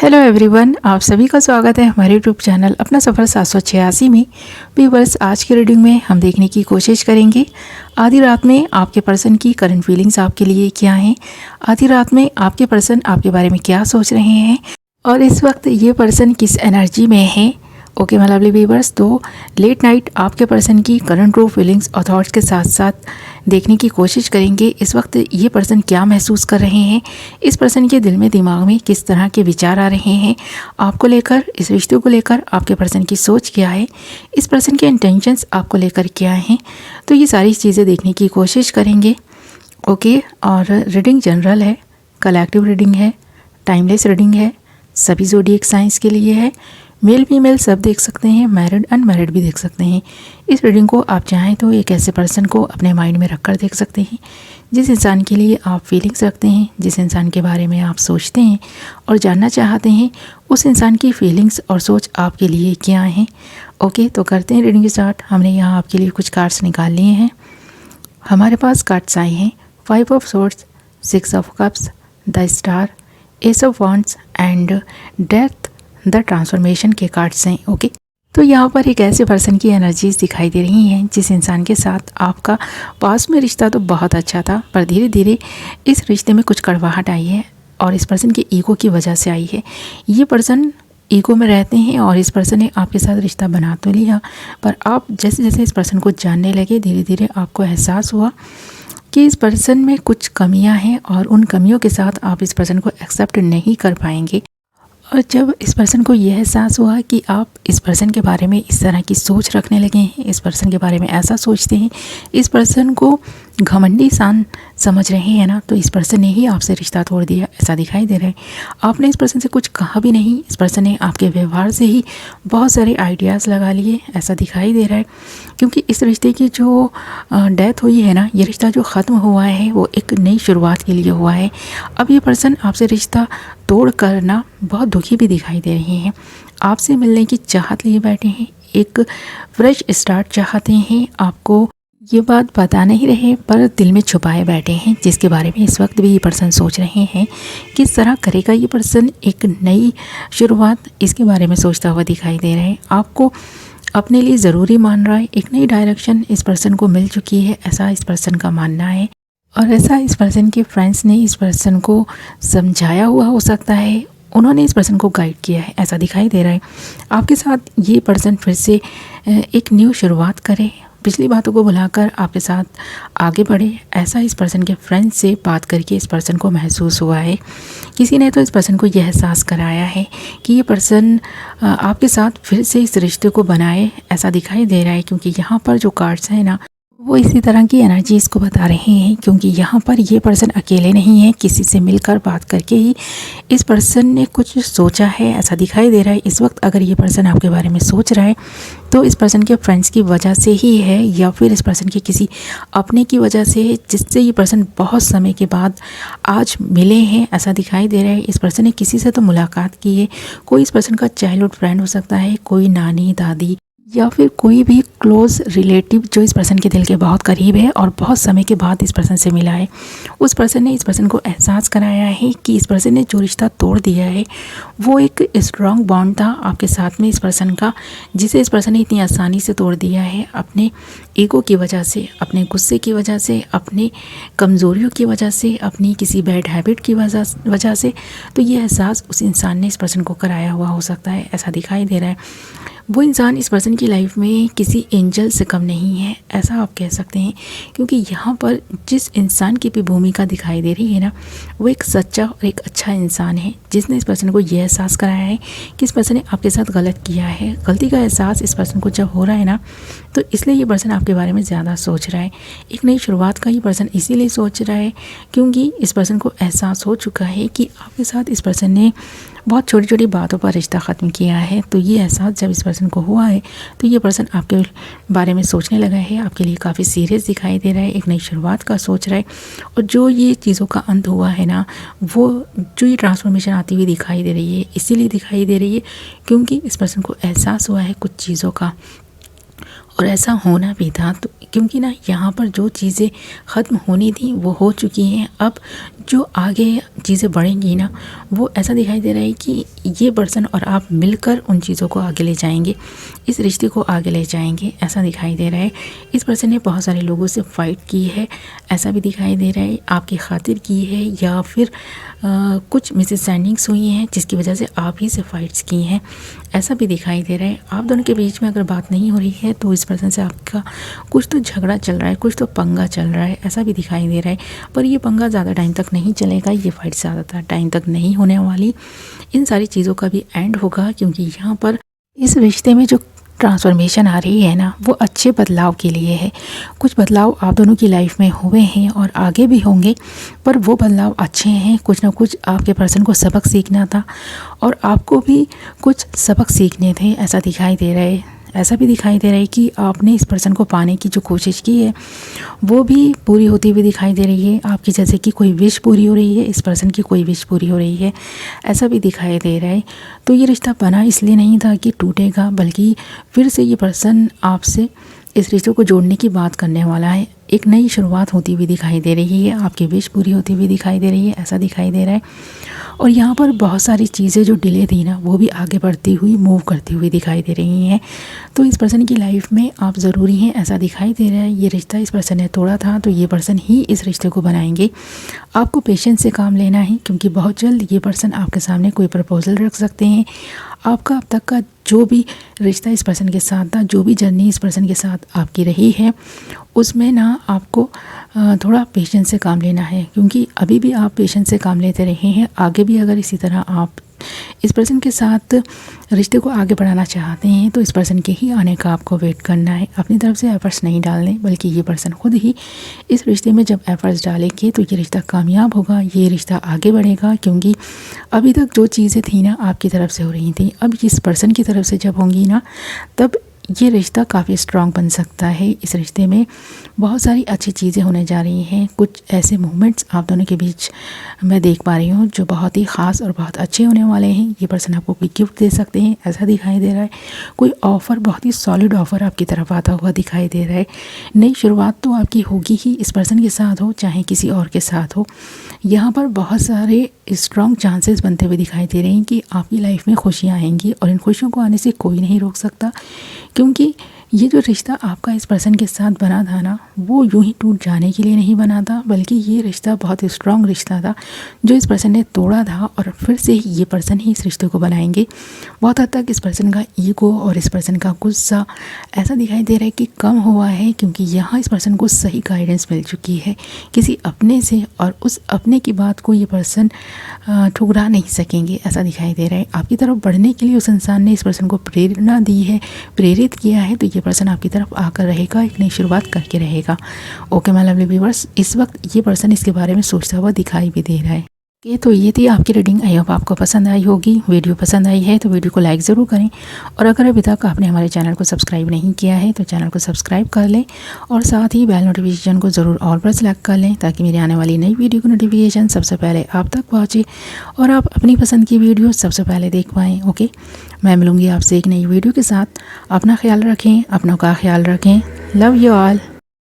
Hello everyone, आप सभी का स्वागत है हमारे यूट्यूब चैनल अपना सफ़र 786 में। व्यूअर्स, आज की रीडिंग में हम देखने की कोशिश करेंगे आधी रात में आपके पर्सन की करंट फीलिंग्स आपके लिए क्या हैं। आधी रात में आपके पर्सन आपके बारे में क्या सोच रहे हैं और इस वक्त ये पर्सन किस एनर्जी में है। ओके माय लवली व्यूअर्स, तो लेट नाइट आपके पर्सन की करंट ट्रू फीलिंग्स और थॉट्स के साथ साथ देखने की कोशिश करेंगे इस वक्त ये पर्सन क्या महसूस कर रहे हैं, इस पर्सन के दिल में दिमाग में किस तरह के विचार आ रहे हैं आपको लेकर, इस रिश्ते को लेकर आपके पर्सन की सोच क्या है, इस पर्सन के इंटेंशंस आपको लेकर क्या हैं। तो ये सारी चीज़ें देखने की कोशिश करेंगे। ओके, और रीडिंग जनरल है, कलेक्टिव रीडिंग है, टाइमलेस रीडिंग है, सभी ज़ोडिएक साइंस के लिए है। मेल फीमेल सब देख सकते हैं, मैरिड अनमैरिड भी देख सकते हैं। इस रीडिंग को आप चाहें तो एक ऐसे पर्सन को अपने माइंड में रखकर देख सकते हैं जिस इंसान के लिए आप फीलिंग्स रखते हैं, जिस इंसान के बारे में आप सोचते हैं और जानना चाहते हैं, उस इंसान की फीलिंग्स और सोच आपके लिए क्या हैं। ओके, तो करते हैं रीडिंग स्टार्ट। हमने यहाँ आपके लिए कुछ कार्ड्स निकाल लिए हैं। हमारे पास कार्ड्स आए हैं 5 of swords, 6 of cups, the star, S of wands and death the transformation के कार्ड्स हैं। ओके, तो यहाँ पर एक ऐसे पर्सन की एनर्जीज दिखाई दे रही हैं जिस इंसान के साथ आपका पास में रिश्ता तो बहुत अच्छा था, पर धीरे धीरे इस रिश्ते में कुछ कड़वाहट आई है और इस पर्सन के ईगो की वजह से आई है। ये पर्सन ईगो में रहते हैं और इस पर्सन ने आपके साथ रिश्ता बना तो लिया, पर आप जैसे जैसे इस पर्सन को जानने लगे धीरे धीरे आपको एहसास हुआ कि इस पर्सन में कुछ कमियां हैं और उन कमियों के साथ आप इस पर्सन को एक्सेप्ट नहीं कर पाएंगे। और जब इस पर्सन को यह एहसास हुआ कि आप इस पर्सन के बारे में इस तरह की सोच रखने लगे हैं, इस पर्सन के बारे में ऐसा सोचते हैं, इस पर्सन को घमंडी इंसान समझ रहे हैं ना, तो इस पर्सन ने ही आपसे रिश्ता तोड़ दिया, ऐसा दिखाई दे रहा है। आपने इस पर्सन से कुछ कहा भी नहीं, इस पर्सन ने आपके व्यवहार से ही बहुत सारे आइडियाज़ लगा लिए, ऐसा दिखाई दे रहा है। क्योंकि इस रिश्ते की जो डेथ हुई है ना, ये रिश्ता जो ख़त्म हुआ है वो एक नई शुरुआत के लिए हुआ है। अब ये पर्सन आपसे रिश्ता तोड़ कर ना बहुत दुखी भी दिखाई दे रहे हैं, आपसे मिलने की चाहत लिए बैठे हैं, एक फ्रेश स्टार्ट चाहते हैं। आपको ये बात बता नहीं रहे पर दिल में छुपाए बैठे हैं, जिसके बारे में इस वक्त भी ये पर्सन सोच रहे हैं किस तरह करेगा ये पर्सन एक नई शुरुआत, इसके बारे में सोचता हुआ दिखाई दे रहे हैं। आपको अपने लिए ज़रूरी मान रहा है, एक नई डायरेक्शन इस पर्सन को मिल चुकी है, ऐसा इस पर्सन का मानना है। और ऐसा इस पर्सन के फ्रेंड्स ने इस पर्सन को समझाया हुआ हो सकता है, उन्होंने इस पर्सन को गाइड किया है, ऐसा दिखाई दे रहा है। आपके साथ ये पर्सन फिर से एक न्यू शुरुआत करे, पिछली बातों को भुलाकर आपके साथ आगे बढ़े, ऐसा इस पर्सन के फ्रेंड्स से बात करके इस पर्सन को महसूस हुआ है। किसी ने तो इस पर्सन को यह एहसास कराया है कि ये पर्सन आपके साथ फिर से इस रिश्ते को बनाए, ऐसा दिखाई दे रहा है। क्योंकि यहाँ पर जो कार्ड्स हैं ना, वो इसी तरह की एनर्जी इसको बता रहे हैं। क्योंकि यहाँ पर ये पर्सन अकेले नहीं है, किसी से मिलकर बात करके ही इस पर्सन ने कुछ सोचा है, ऐसा दिखाई दे रहा है। इस वक्त अगर ये पर्सन आपके बारे में सोच रहा है तो इस पर्सन के फ्रेंड्स की वजह से ही है, या फिर इस पर्सन के किसी अपने की वजह से है, जिससे ये पर्सन बहुत समय के बाद आज मिले हैं, ऐसा दिखाई दे रहा है। इस पर्सन ने किसी से तो मुलाकात की है, कोई इस पर्सन का चाइल्डहुड फ्रेंड हो सकता है, कोई नानी दादी या फिर कोई भी क्लोज़ रिलेटिव जो इस पर्सन के दिल के बहुत करीब है और बहुत समय के बाद इस पर्सन से मिला है। उस पर्सन ने इस पर्सन को एहसास कराया है कि इस पर्सन ने जो रिश्ता तोड़ दिया है वो एक स्ट्रॉन्ग बॉन्ड था आपके साथ में इस पर्सन का, जिसे इस पर्सन ने इतनी आसानी से तोड़ दिया है अपने ईगो की वजह से, अपने गुस्से की वजह से, अपनी कमज़ोरियों की वजह से, अपनी किसी बैड हैबिट की वजह से। तो ये एहसास उस इंसान ने इस पर्सन को कराया हुआ हो सकता है, ऐसा दिखाई दे रहा है। वो इंसान इस पर्सन की लाइफ में किसी एंजल से कम नहीं है, ऐसा आप कह सकते हैं। क्योंकि यहाँ पर जिस इंसान की भी भूमिका दिखाई दे रही है ना, वो एक सच्चा और एक अच्छा इंसान है, जिसने इस पर्सन को यह एहसास कराया है कि इस पर्सन ने आपके साथ गलत किया है। गलती का एहसास इस पर्सन को जब हो रहा है ना, तो इसलिए ये पर्सन आपके बारे में ज़्यादा सोच रहा है। एक नई शुरुआत का ये पर्सन इसीलिए सोच रहा है क्योंकि इस पर्सन को एहसास हो चुका है कि आपके साथ इस पर्सन ने बहुत छोटी छोटी बातों पर रिश्ता ख़त्म किया है। तो ये एहसास जब इस पर्सन को हुआ है तो ये पर्सन आपके बारे में सोचने लगा है, आपके लिए काफ़ी सीरियस दिखाई दे रहा है, एक नई शुरुआत का सोच रहा है। और जो ये चीज़ों का अंत हुआ है ना, वो जो ये ट्रांसफॉर्मेशन आती हुई दिखाई दे रही है, इसीलिए दिखाई दे रही है क्योंकि इस पर्सन को एहसास हुआ है कुछ चीज़ों का। और ऐसा होना भी था। तो क्योंकि ना यहाँ पर जो चीज़ें ख़त्म होनी थी वो हो चुकी हैं। अब जो आगे चीज़ें बढ़ेंगी ना, वो ऐसा दिखाई दे रहा है कि ये पर्सन और आप मिलकर उन चीज़ों को आगे ले जाएंगे, इस रिश्ते को आगे ले जाएंगे, ऐसा दिखाई दे रहा है। इस पर्सन ने बहुत सारे लोगों से फ़ाइट की है, ऐसा भी दिखाई दे रहा है, आपकी खातिर की है, या फिर कुछ मिसअंडरस्टैंडिंग्स हुई हैं जिसकी वजह से आप ही से फ़ाइट्स की हैं, ऐसा भी दिखाई दे रहा है। आप दोनों के बीच में अगर बात नहीं हो रही है तो इस पर्सन से आपका कुछ तो झगड़ा चल रहा है, कुछ तो पंगा चल रहा है, ऐसा भी दिखाई दे रहा है। पर ये पंगा ज़्यादा टाइम तक नहीं चलेगा, ये फाइट ज़्यादा टाइम तक नहीं होने वाली। इन सारी चीज़ों का भी एंड होगा, क्योंकि यहाँ पर इस रिश्ते में जो ट्रांसफॉर्मेशन आ रही है ना, वो अच्छे बदलाव के लिए है। कुछ बदलाव आप दोनों की लाइफ में हुए हैं और आगे भी होंगे, पर वो बदलाव अच्छे हैं। कुछ ना कुछ आपके पर्सन को सबक सीखना था और आपको भी कुछ सबक सीखने थे, ऐसा दिखाई दे रहा है। ऐसा भी दिखाई दे रहा है कि आपने इस पर्सन को पाने की जो कोशिश की है वो भी पूरी होती हुई दिखाई दे रही है। आपकी जैसे कि कोई विश पूरी हो रही है, इस पर्सन की कोई विश पूरी हो रही है, ऐसा भी दिखाई दे रहा है। तो ये रिश्ता बना इसलिए नहीं था कि टूटेगा, बल्कि फिर से ये पर्सन आपसे इस रिश्ते को जोड़ने की बात करने वाला है। एक नई शुरुआत होती हुई दिखाई दे रही है, आपकी विश पूरी होती हुई दिखाई दे रही है, ऐसा दिखाई दे रहा है। और यहाँ पर बहुत सारी चीज़ें जो डिले थी ना, वो भी आगे बढ़ती हुई, मूव करती हुई दिखाई दे रही हैं। तो इस पर्सन की लाइफ में आप ज़रूरी हैं, ऐसा दिखाई दे रहा है। ये रिश्ता इस पर्सन ने तोड़ा था, तो ये पर्सन ही इस रिश्ते को बनाएंगे। आपको पेशेंस से काम लेना है, क्योंकि बहुत जल्द ये पर्सन आपके सामने कोई प्रपोजल रख सकते हैं। आपका अब तक का जो भी रिश्ता इस पर्सन के साथ था, जो भी जर्नी इस पर्सन के साथ आपकी रही है, उसमें ना आपको थोड़ा पेशेंस से काम लेना है, क्योंकि अभी भी आप पेशेंस से काम लेते रहे हैं। आगे भी अगर इसी तरह आप इस पर्सन के साथ रिश्ते को आगे बढ़ाना चाहते हैं तो इस पर्सन के ही आने का आपको वेट करना है। अपनी तरफ से एफर्ट्स नहीं डालने, बल्कि ये पर्सन खुद ही इस रिश्ते में जब एफर्ट्स डालेंगे तो ये रिश्ता कामयाब होगा, ये रिश्ता आगे बढ़ेगा। क्योंकि अभी तक जो चीज़ें थी ना आपकी तरफ से हो रही थी, अब इस पर्सन की तरफ से जब होंगी ना, तब ये रिश्ता काफ़ी स्ट्रॉन्ग बन सकता है। इस रिश्ते में बहुत सारी अच्छी चीज़ें होने जा रही हैं। कुछ ऐसे मोमेंट्स आप दोनों के बीच मैं देख पा रही हूँ जो बहुत ही ख़ास और बहुत अच्छे होने वाले हैं। ये पर्सन आपको कोई गिफ्ट दे सकते हैं, ऐसा दिखाई दे रहा है। कोई ऑफ़र, बहुत ही सॉलिड ऑफ़र आपकी तरफ आता हुआ दिखाई दे रहा है। नई शुरुआत तो आपकी होगी ही, इस पर्सन के साथ हो चाहे किसी और के साथ हो। यहाँ पर बहुत सारे स्ट्रॉन्ग चांसेस बनते हुए दिखाई दे रहे हैं कि आपकी लाइफ में खुशियाँ आएंगी, और इन खुशियों को आने से कोई नहीं रोक सकता। क्योंकि ये जो रिश्ता आपका इस पर्सन के साथ बना था ना, वो यूं ही टूट जाने के लिए नहीं बना था, बल्कि ये रिश्ता बहुत ही स्ट्रॉन्ग रिश्ता था जो इस पर्सन ने तोड़ा था, और फिर से ये पर्सन ही इस रिश्ते को बनाएंगे। बहुत हद तक इस पर्सन का ईगो और इस पर्सन का गुस्सा ऐसा दिखाई दे रहा है कि कम हुआ है, क्योंकि यहाँ इस पर्सन को सही गाइडेंस मिल चुकी है किसी अपने से, और उस अपने की बात को ये पर्सन ठुकरा नहीं सकेंगे, ऐसा दिखाई दे रहा है। आपकी तरफ बढ़ने के लिए उस इंसान ने इस पर्सन को प्रेरणा दी है, प्रेरित किया है, तो ये पर्सन आपकी तरफ आकर रहेगा, एक नई शुरुआत करके रहेगा। ओके माय लवली व्यूअर्स, इस वक्त ये पर्सन इसके बारे में सोचता हुआ दिखाई भी दे रहा है। तो ये थी आपकी रीडिंग। आई होप आपको पसंद आई होगी। वीडियो पसंद आई है तो वीडियो को लाइक ज़रूर करें, और अगर अभी तक आपने हमारे चैनल को सब्सक्राइब नहीं किया है तो चैनल को सब्सक्राइब कर लें, और साथ ही बेल नोटिफिकेशन को ज़रूर ऑल पर सेलेक्ट कर लें, ताकि मेरी आने वाली नई वीडियो की नोटिफिकेशन सबसे पहले आप तक पहुँचे और आप अपनी पसंद की वीडियो सबसे पहले देख पाएँ। ओके, मैं मिलूँगी आपसे एक नई वीडियो के साथ। अपना ख्याल रखें, अपनों का ख्याल रखें। Love you all.